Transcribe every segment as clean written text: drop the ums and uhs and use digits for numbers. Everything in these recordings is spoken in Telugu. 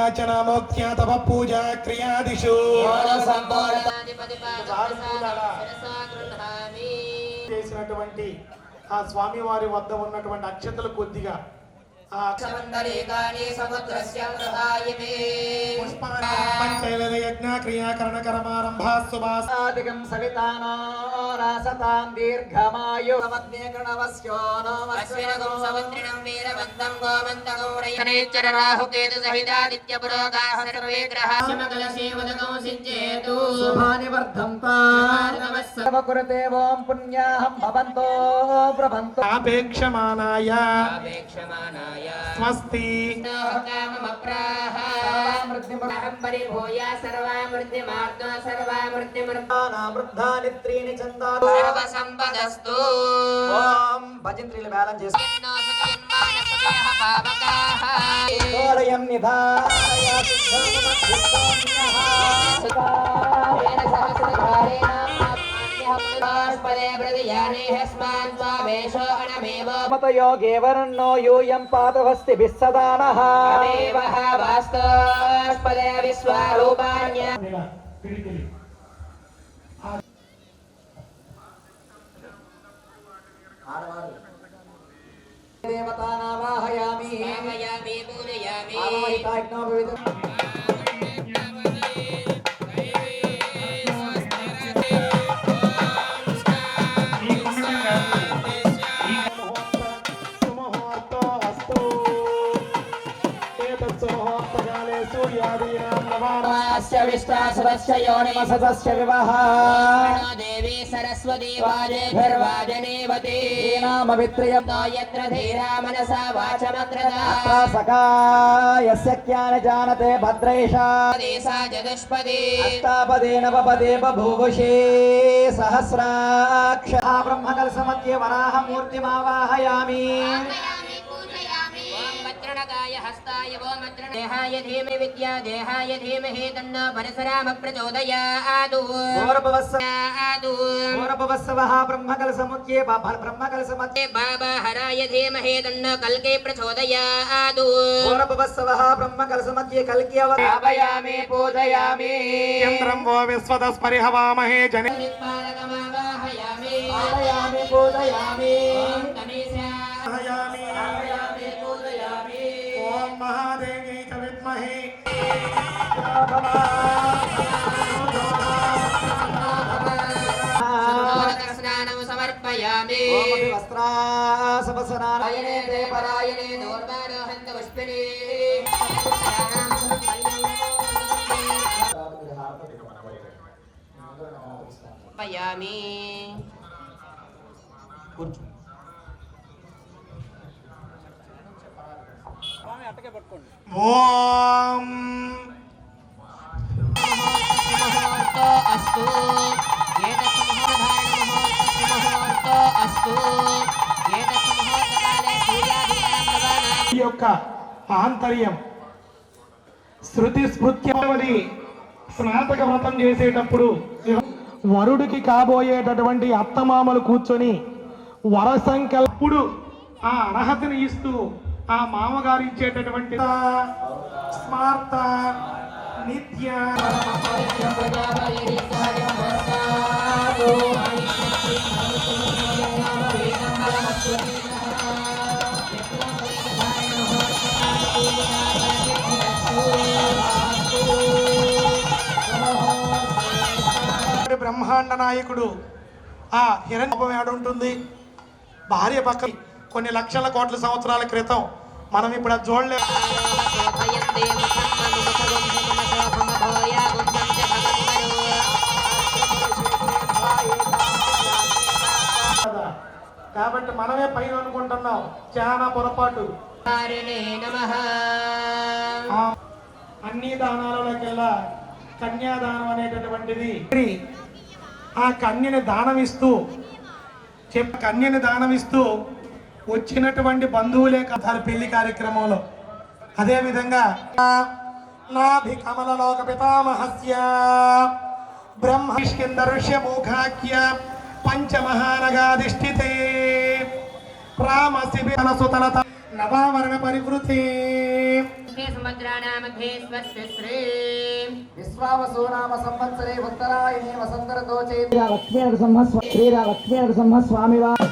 మంగళాచనామోక్త్యా తప పూజా క్రియాదిషు చేసినటువంటి ఆ స్వామి వారి వద్ద ఉన్నటువంటి అక్షతలు కొద్దిగా ఆపేక్షమానాయ స్వస్తి భజంత్రీలు బ్యాలెన్స్ చేసి योगे वर्णो यूयं पातवस्ति विस्सदानः वास्तवस्पदे विश्वरूपाण्य देवतानावाहयामि पूजयामि आवाहिताग्नो देवी सरस्वती वाजेभिर्वाजनेवती नाम वित्रयं यत्र धीरा मनसा वाचमग्रता सकायस्य ज्ञान जानते भद्रैषा देशा चतुष्पदी अष्टापदे नवपदे बभूवुषे सहस्राक्ष ब्रह्मकलशमध्ये वराहमूर्तिमावाहयामि वज्रणकाय हस्ताय वो देहाय धीमहि विद्या देहाय धीमहि तन्नो परशुराम प्रचोदयात् गौरवस्सवः ब्रह्मकलशमध्ये ब्रह्मकलशमध्ये बाबा हराय धीमहि तन्नो कल्के प्रचोदयात् गौरवस्सवः ब्रह्मकलशमध्ये कल्के अवयामि पूजयामि यन्त्रं वो विश्वतस्परिहवामहे जने पूजयामि पूजयामि ओम महादेवी च विद्महे स्नानं समर्पयामि वस्त्रासपसनारायणे देवरायणे दोर्वारोहन्त पुष्पिणे समर्पयामि ओम अस्तु अस्तु ఈ యొక్క ఆంతర్యం శృతి స్మృత్యవది స్నాతక వ్రతం చేసేటప్పుడు వరుడికి కాబోయేటటువంటి అత్తమామలు కూర్చొని వరసంకల్పుడు ఆ అర్హతని ఇస్తూ ఆ మామగారు ఇచ్చేటటువంటి స్మార్త నిత్య బ్రహ్మాండ నాయకుడు ఆ హిరణ్యం ఏడుంటుంది భార్య పక్క కొన్ని లక్షల కోట్ల సంవత్సరాల క్రితం మనం ఇప్పుడు అది చూడలేము. కాబట్టి మనమే పైన అనుకుంటున్నాం, చాలా పొరపాటు. అన్ని దానాలకెల్లా కన్యాదానం అనేటటువంటిది. ఆ కన్యని దానమిస్తూ కన్యని దానమిస్తూ వచ్చినటువంటి బంధువులే కథారు పెళ్లి కార్యక్రమంలో. అదేవిధంగా నాభి కమలలోక పితామహస్య బ్రహ్మష్కిందర్ష్యముఖాఖ్య పంచమహానగాధిష్ఠితే రామశిబిరసుతలత నవావరణ పరివృతి సంవత్సరాణా మధ్యే స్వస్తి శ్రీ విశ్వావసో నామ సంవత్సరే ఉత్తరాయణే వసంతరతో చైత్ర లక్ష్మీ నరసింహ శ్రీ లక్ష్మీ నరసింహ స్వామి వారి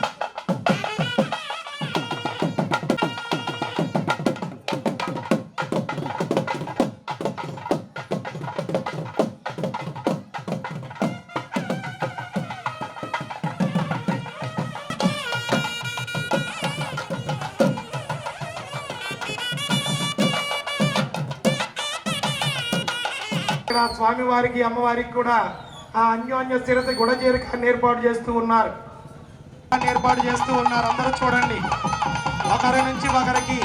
ఇక్కడ స్వామి వారికి అమ్మవారికి కూడా ఆ అన్యోన్య శిరసి గుడ చేరికను ఏర్పాటు చేస్తూ ఉన్నారు. అందరూ చూడండి, ఒకరి నుంచి ఒకరికి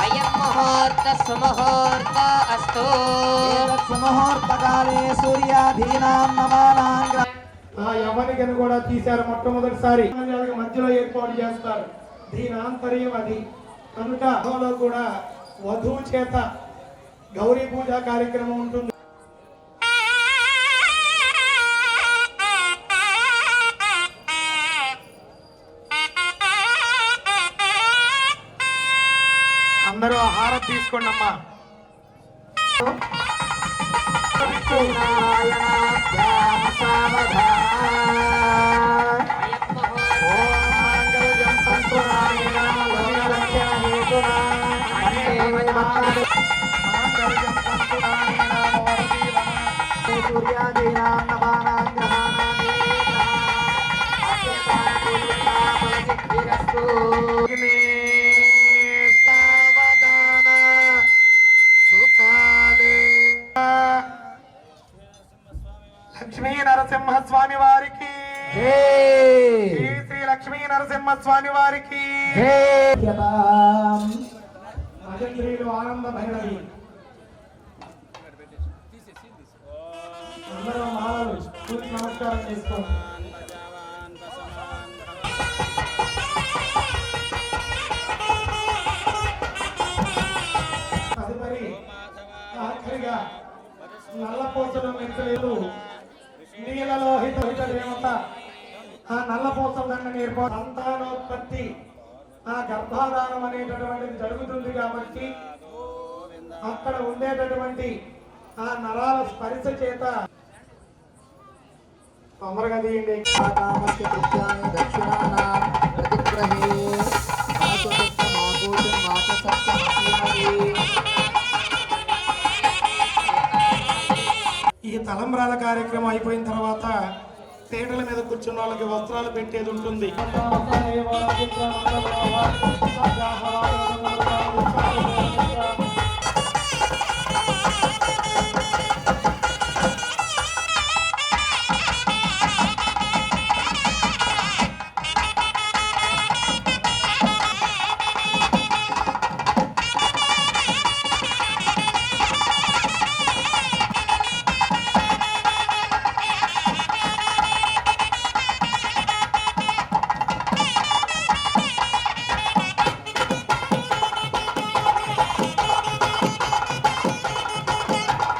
అయం ముహూర్త సుముహూర్త అస్తు సుముహూర్తకాలే సూర్యాధీనాం నవానాం ఆ యవనికను కూడా తీశారు మొట్టమొదటిసారి. మధ్యలో ఏర్పాటు చేస్తారు. దీని ఆంతర్యం అది కనుక లో కూడా వధువు చేత గౌరీ పూజ కార్యక్రమం ఉంటుంది. అందరూ హారతి తీసుకోండి అమ్మా. సూర్యాధీనాం నవానాం లక్ష్మీ నరసింహ స్వామి వారికి శ్రీ శ్రీ లక్ష్మీ నరసింహ స్వామి వారికి భజంత్రీలు ఆనంద భైరవి. అందరూ మాలలు సూర్య నమస్కారం చేసుకోండి. తదుపరి ఆఖరిగా నల్లపోసలు మెచ్చలేదు నీలలోహిత దేవత ఆ నల్లపోసల దండని ఏర్పాటు సంతానోత్పత్తి ఆ గర్భాధానం అనేటటువంటిది జరుగుతుంది కాబట్టి అక్కడ ఉండేటటువంటి ఆ నరాల స్పర్శ చేత తొందరగా తీయండి. ఈ తలంబ్రాల కార్యక్రమం అయిపోయిన తర్వాత పీటల మీద కూర్చున్న వాళ్ళకి వస్త్రాలు పెట్టేది ఉంటుంది.